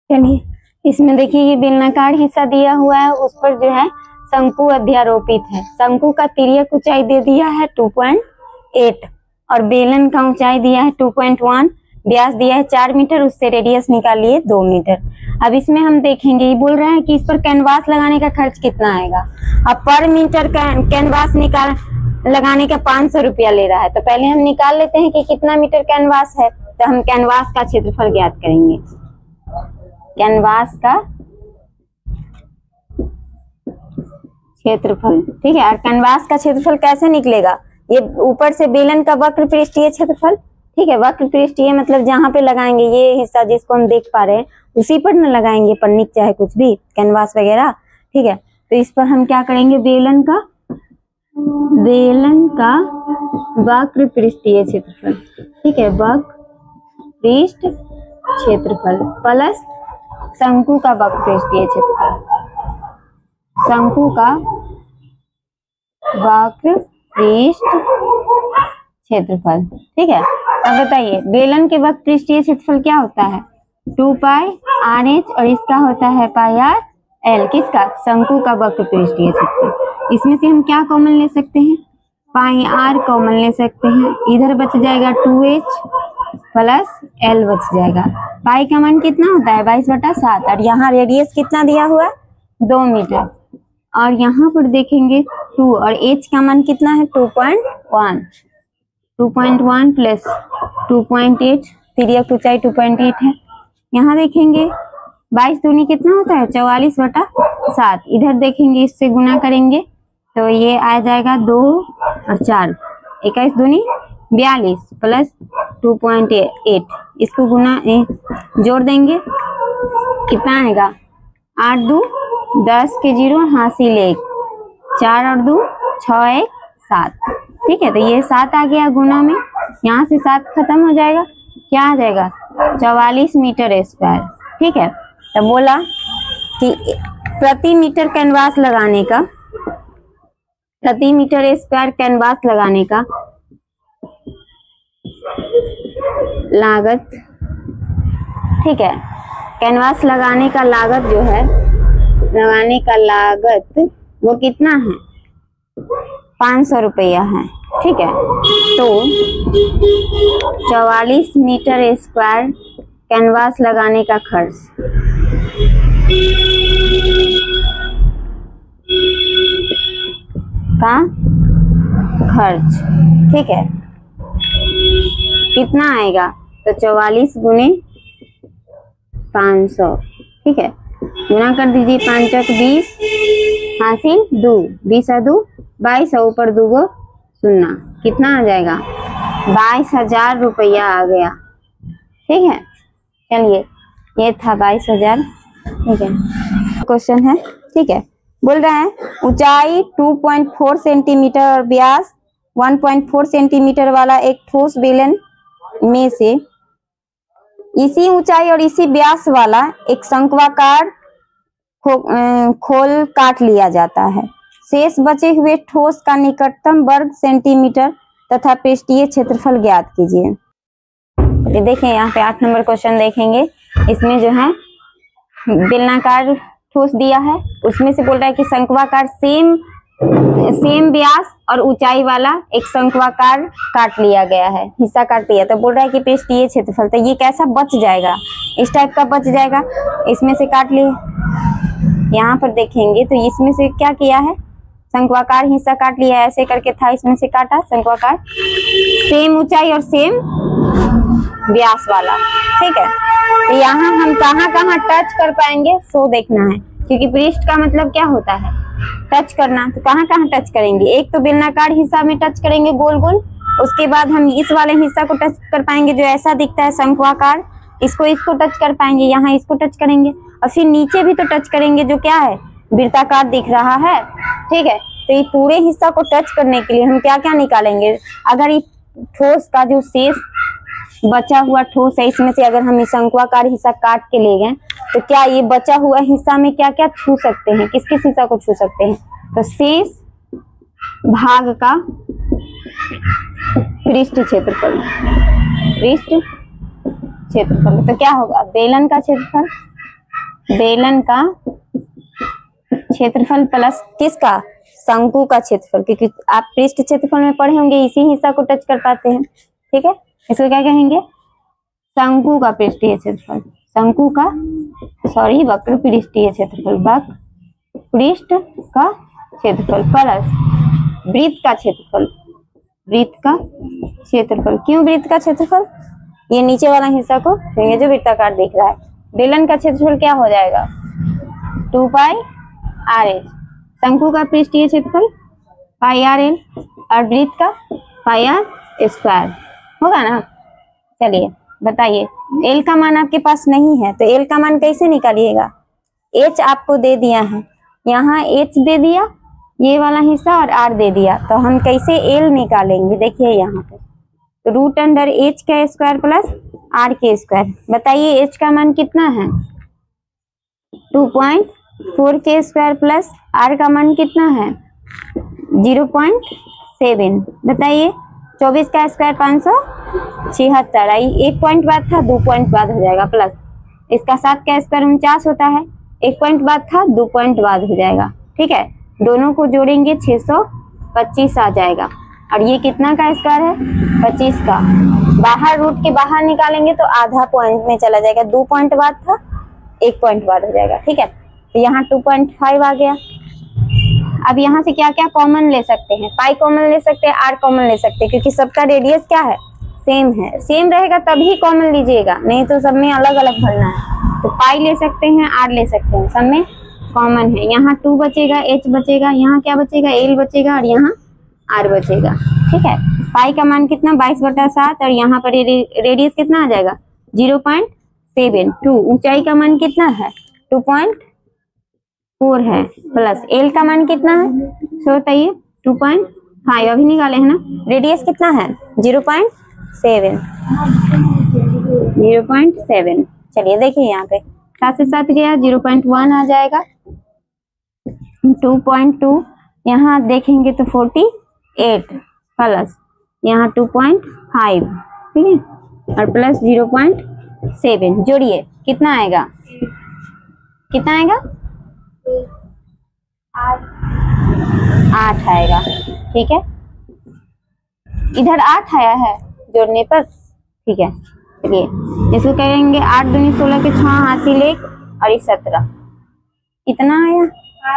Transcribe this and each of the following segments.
चलिए इसमें देखिए ये बेलनाकार हिस्सा दिया हुआ है, उस पर जो है शंकु अध्यारोपित है। शंकु का तिर्यक ऊंचाई दे दिया है 2.8 और बेलन का ऊंचाई दिया है 2.1, व्यास दिया है 4 मीटर, उससे रेडियस निकालिए 2 मीटर। अब इसमें हम देखेंगे, ये बोल रहे हैं कि इस पर कैनवास लगाने का खर्च कितना आएगा। अब पर मीटर कैनवास लगाने का 500 रुपया ले रहा है, तो पहले हम निकाल लेते हैं कि कितना मीटर कैनवास है। तो हम कैनवास का क्षेत्रफल ज्ञात करेंगे। कैनवास का क्षेत्रफल, ठीक है। और कैनवास का क्षेत्रफल कैसे निकलेगा, ये ऊपर से बेलन का वक्र पृष्ठीय क्षेत्रफल, ठीक है। वक्र पृष्ठीय मतलब जहां पे लगाएंगे ये हिस्सा जिसको हम देख पा रहे हैं उसी पर न लगाएंगे, पन्नी चाहे कुछ भी कैनवास वगैरह, ठीक है। तो इस पर हम क्या करेंगे, बेलन का वक्र पृष्ठीय क्षेत्रफल, ठीक है, वक्र पृष्ठ क्षेत्रफल प्लस शंकु का वक्र पृष्ठीय क्षेत्रफल, शंकु का वक्र पृष्ठ क्षेत्रफल, ठीक है। अब बताइए बेलन के वक्र पृष्ठीय क्षेत्रफल क्या होता है, 2 पाई RH और इसका होता है पाई R L, किसका, शंकु का वक्र पृष्ठीय क्षेत्रफल। इसमें से हम क्या कॉमन ले सकते हैं, पाई R कॉमन ले सकते हैं, इधर बच जाएगा 2H प्लस L बच जाएगा। पाई का मान कितना होता है 22/7 और यहाँ रेडियस कितना दिया हुआ है 2 मीटर और यहाँ पर देखेंगे 2 और H का मान कितना है 2.1 प्लस 2.8, तिर्यक ऊंचाई 2.8 है। यहाँ देखेंगे 22 दूनी कितना होता है 44/7, इधर देखेंगे इससे गुना करेंगे तो ये आ जाएगा 2 और 4, 21 दूनी 42 प्लस 2.8, इसको गुना जोड़ देंगे कितना आएगा 8 2 10 के 0 हासिल 1, 4 और 2 6 1 7, ठीक है। तो ये 7 आ गया गुना में, यहाँ से 7 खत्म हो जाएगा, क्या आ जाएगा 44 मीटर स्क्वायर, ठीक है। तो बोला कि प्रति मीटर कैनवास लगाने का, प्रति मीटर स्क्वायर कैनवास लगाने का लागत, ठीक है, कैनवास लगाने का लागत जो है, लगाने का लागत वो कितना है 500 रुपया है, ठीक है। तो 44 मीटर स्क्वायर कैनवास लगाने का खर्च ठीक है, कितना आएगा, तो 44 गुने 500, ठीक है, गुना कर दीजिए 5 × 20 हासिल 2, 20 और 2 22 और ऊपर 2 गो 0, कितना आ जाएगा 22,000 रुपया आ गया, ठीक है। चलिए ये था 22,000, ठीक है। क्वेश्चन है, ठीक है, बोल रहा है ऊंचाई 2.4 सेंटीमीटर और व्यास 1.4 सेंटीमीटर वाला एक ठोस बेलन में से इसी ऊंचाई और इसी व्यास वाला एक शंक्वाकार खोल काट लिया जाता है। शेष बचे हुए ठोस का निकटतम वर्ग सेंटीमीटर तथा पृष्ठीय क्षेत्रफल ज्ञात कीजिए। देखें यहाँ पे 8 नंबर क्वेश्चन देखेंगे, इसमें जो है बेलनाकार ठोस दिया है, उसमें से बोल रहा है कि शंक्वाकार सेम व्यास और ऊंचाई वाला एक शंक्वाकार काट लिया गया है, हिस्सा काट दिया, तो बोल रहा है कि पृष्ठीय क्षेत्रफल, तो ये कैसा बच जाएगा, इस टाइप का बच जाएगा, इसमें से काट लिए। यहाँ पर देखेंगे तो इसमें से क्या किया है, शंक्वाकार हिस्सा काट लिया, ऐसे करके था, इसमें से काटा शंक्वाकार, सेम ऊंचाई और सेम व्यास वाला, ठीक है। तो यहाँ हम कहाँ कहाँ टच कर पाएंगे सो देखना है, क्योंकि पृष्ठ का मतलब क्या होता है टच करना, तो कहाँ कहाँ टच करेंगे, एक तो बेलनाकार हिस्सा में टच करेंगे गोल गोल, उसके बाद हम इस वाले हिस्सा को टच कर पाएंगे जो ऐसा दिखता है शंक्वाकार, इसको टच कर पाएंगे, यहाँ इसको टच करेंगे और फिर नीचे भी तो टच करेंगे जो क्या है वृत्ताकार दिख रहा है, ठीक है। तो ये पूरे हिस्सा को टच करने के लिए हम क्या क्या निकालेंगे, अगर ये ठोस का जो शेष बचा हुआ ठोस है इसमें से अगर हम शंक्वाकार हिस्सा काट के ले गए तो क्या ये बचा हुआ हिस्सा में क्या क्या छू सकते हैं, किस किस हिस्सा को छू सकते हैं, तो शेष भाग का पृष्ठ क्षेत्रफल, तो क्या होगा बेलन का क्षेत्रफल बेलन का क्षेत्रफल प्लस किसका, शंकु का क्षेत्रफल, क्योंकि आप पृष्ठ क्षेत्रफल में पढ़े होंगे इसी हिस्सा को टच कर पाते हैं। ठीक है, इसको क्या कहेंगे, शंकु का पृष्ठीय क्षेत्रफल, शंकु का सॉरी वक्र पृष्ठीय क्षेत्रफल, वक्र पृष्ठ का क्षेत्रफल प्लस वृत्त का क्षेत्रफल, वृत्त का क्षेत्रफल। क्यों वृत्त का क्षेत्रफल, ये नीचे वाला हिस्सा को ये जो वृत्ताकार दिख रहा है। बेलन का क्षेत्रफल क्या हो जाएगा 2 पाई आर एल, शंकु का पृष्ठीय क्षेत्रफल पाई आर एल और वृत्त का पाई आर स्क्वायर होगा ना। चलिए बताइए, एल का मान आपके पास नहीं है तो एल का मान कैसे निकालिएगा, एच आपको दे दिया है, यहाँ एच दे दिया ये वाला हिस्सा और आर दे दिया, तो हम कैसे एल निकालेंगे, देखिए यहाँ पे तो रूट अंडर एच का स्क्वायर प्लस आर के स्क्वायर। बताइए एच का मान कितना है 2.4 के स्क्वायर प्लस आर का मान कितना है 0.7। बताइए 24 का स्क्वायर 576, एक पॉइंट बाद था 2 पॉइंट बाद हो जाएगा, प्लस इसका 7 का स्क्वायर 49 होता है, एक पॉइंट बाद था 2 पॉइंट बाद हो जाएगा। ठीक है, दोनों को जोड़ेंगे 625 आ जाएगा, और ये कितना का स्क्वायर है 25 का, बाहर रूट के बाहर निकालेंगे तो आधा पॉइंट में चला जाएगा, 2 पॉइंट बाद था 1 पॉइंट बाद हो जाएगा। ठीक है, तो यहाँ 2.5 आ गया। अब यहाँ से क्या क्या कॉमन ले सकते हैं, पाई कॉमन ले सकते हैं, आर कॉमन ले सकते हैं, क्योंकि सबका रेडियस क्या है सेम है, सेम रहेगा तभी कॉमन लीजिएगा, नहीं तो सब में अलग अलग भरना है। तो पाई ले सकते हैं, आर ले सकते हैं, सब में कॉमन है। यहाँ 2 बचेगा, एच बचेगा, यहाँ क्या बचेगा एल बचेगा और यहाँ आर बचेगा। ठीक है, पाई का मान कितना 22/7 और यहाँ पर रेडियस कितना आ जाएगा 0.72, ऊंचाई का मान कितना है 2.4 है, प्लस एल का मान कितना है सो बताइए 2.5 अभी निकाले है ना, रेडियस कितना है 0.7। चलिए देखिए यहाँ पे 7 से 7 गया 0.1 आ जाएगा, 2.2 यहाँ देखेंगे तो 48 प्लस यहाँ 2.5, ठीक है, और प्लस 0.7 जोड़िए कितना आएगा, कितना आएगा 8 आएगा। ठीक है, इधर 8 आया है जोड़ने पर। ठीक है, चलिए इसको कहेंगे 8 दूनी 16 के 6 हासिल 1 और 17 कितना आया,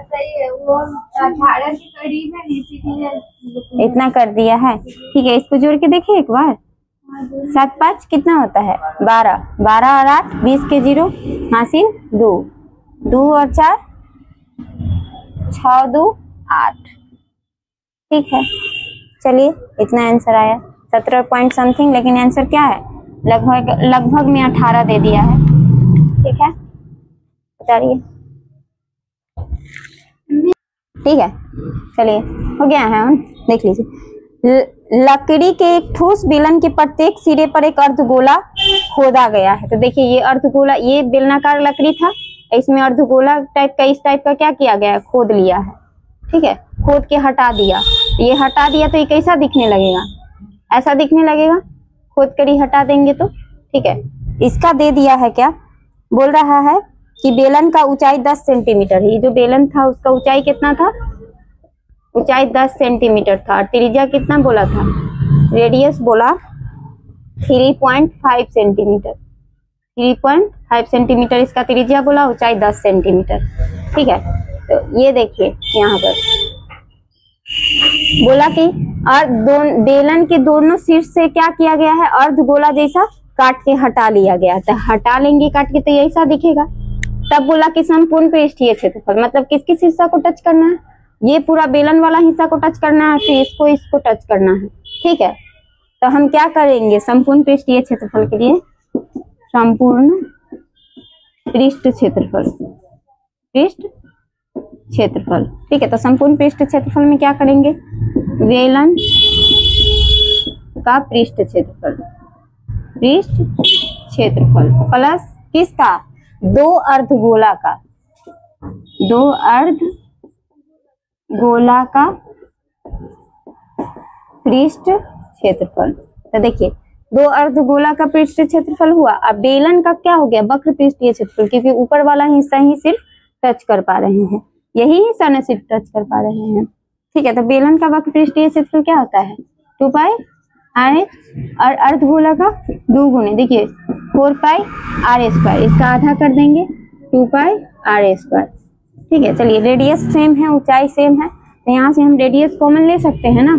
सही है, वो 18 के करीब है, इसीलिए इतना कर दिया है। ठीक है, इसको जोड़ के देखिए एक बार, 7 5 कितना होता है 12, 12 और 8 20 के 0 हासिल 2, 2 और 4 6 2 8। ठीक है, चलिए इतना आंसर आया 17 पॉइंट समथिंग, लेकिन आंसर क्या है लगभग में 18 दे दिया है। ठीक है, बताइए। ठीक है, चलिए हो गया है, देख लीजिए। लकड़ी के एक ठोस बेलन के प्रत्येक सिरे पर एक अर्धगोला खोदा गया है। तो देखिए ये अर्धगोला, ये बेलनाकार लकड़ी था, इसमें अर्धगोला टाइप का इस टाइप का क्या किया गया है खोद लिया है। ठीक है, खोद के हटा दिया, ये हटा दिया तो ये कैसा दिखने लगेगा, ऐसा दिखने लगेगा, खोद कर ही हटा देंगे तो। ठीक है, इसका दे दिया है क्या, बोल रहा है कि बेलन का ऊंचाई 10 सेंटीमीटर है। ये जो बेलन था उसका ऊंचाई कितना था, ऊंचाई 10 सेंटीमीटर था, और त्रिज्या कितना बोला था, रेडियस बोला 3.5 सेंटीमीटर, 3.5 सेंटीमीटर इसका त्रिज्या बोला, ऊंचाई 10 सेंटीमीटर। ठीक है, तो ये देखिए यहाँ पर बोला कि बेलन के दोनों शीर्ष से क्या किया गया है, अर्धगोला जैसा काट के हटा लिया गया। तो हटा लेंगे काट के तो ऐसा दिखेगा। तब बोला कि संपूर्ण पृष्ठीय क्षेत्रफल, मतलब किस किस हिस्सा को टच करना है, ये पूरा बेलन वाला हिस्सा को टच करना है, फिर इसको टच करना है। ठीक है, तो हम क्या करेंगे संपूर्ण पृष्ठीय क्षेत्रफल के लिए, संपूर्ण पृष्ठ क्षेत्रफल, पृष्ठ क्षेत्रफल। ठीक है, तो संपूर्ण पृष्ठ क्षेत्रफल में क्या करेंगे, बेलन का पृष्ठ क्षेत्रफल, पृष्ठ क्षेत्रफल प्लस किसका, 2 अर्धगोला का, 2 अर्धगोला का पृष्ठ क्षेत्रफल। तो देखिए दो अर्धगोला का पृष्ठीय क्षेत्रफल हुआ। अब बेलन का क्या हो गया, वक्र पृष्ठीय क्षेत्रफल, क्योंकि ऊपर वाला हिस्सा ही सिर्फ टच कर पा रहे हैं, यही हिस्सा न सिर्फ टच कर पा रहे हैं। ठीक है, तो बेलन का वक्र पृष्ठीय क्षेत्रफल क्या होता है, 2 पाई आर एच, और अर्धगोला का 2 गुने, देखिए 4 पाई आर स्क्वायर, इसका आधा कर देंगे 2 पाई आर स्क्वायर। ठीक है, चलिए रेडियस सेम है, ऊंचाई सेम है, तो यहाँ से हम रेडियस कॉमन ले सकते हैं ना,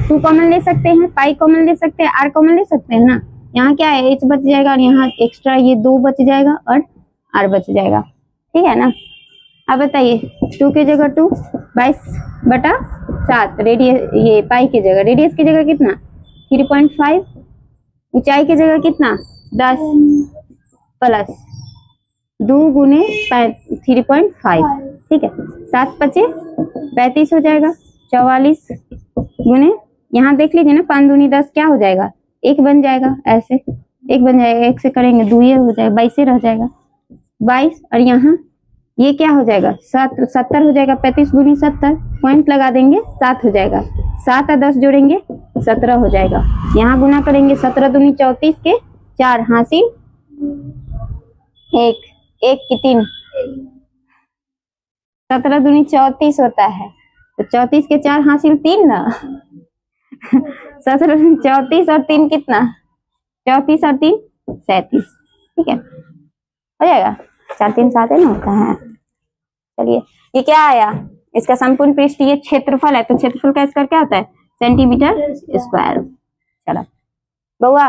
2 कॉमन ले सकते हैं, पाई कॉमन ले सकते हैं, आर कॉमन ले सकते हैं ना। यहाँ क्या है, एच बच जाएगा और यहाँ एक्स्ट्रा ये 2 बच जाएगा और आर बच जाएगा। ठीक है ना। अब बताइए 2 की जगह 2, 22/7, रेडियस ये पाई की जगह, रेडियस की जगह कितना 3.5, ऊंचाई की जगह कितना 10 प्लस 2 गुने 3.5। ठीक है, 7 पचे 35 हो जाएगा, 44 गुने, यहाँ देख लीजिए ना 5 दूनी 10 क्या हो जाएगा, 1 बन जाएगा, ऐसे 1 बन जाएगा, 1 से करेंगे 2 ये हो जाएगा, 22 रह जाएगा 22, और यहाँ ये क्या हो जाएगा 70 हो जाएगा, 35 गुनी 70, पॉइंट लगा देंगे 7 हो जाएगा, 7 और 10 जोड़ेंगे 17 हो जाएगा। यहाँ गुना करेंगे 17 दूनी 34 के 4 हासिल 1, 1 की 3, 17 दूनी 34 होता है, तो 34 के 4 हासिल 3 ना 17 34 और 3 कितना, 34 और 3 37। ठीक है, हो जाएगा, 4 3 7 है ना होता है। चलिए ये क्या आया, इसका संपूर्ण पृष्ठीय क्षेत्रफल है, तो क्षेत्रफल का स्क्वायर क्या होता है, सेंटीमीटर स्क्वायर। चलो बउआ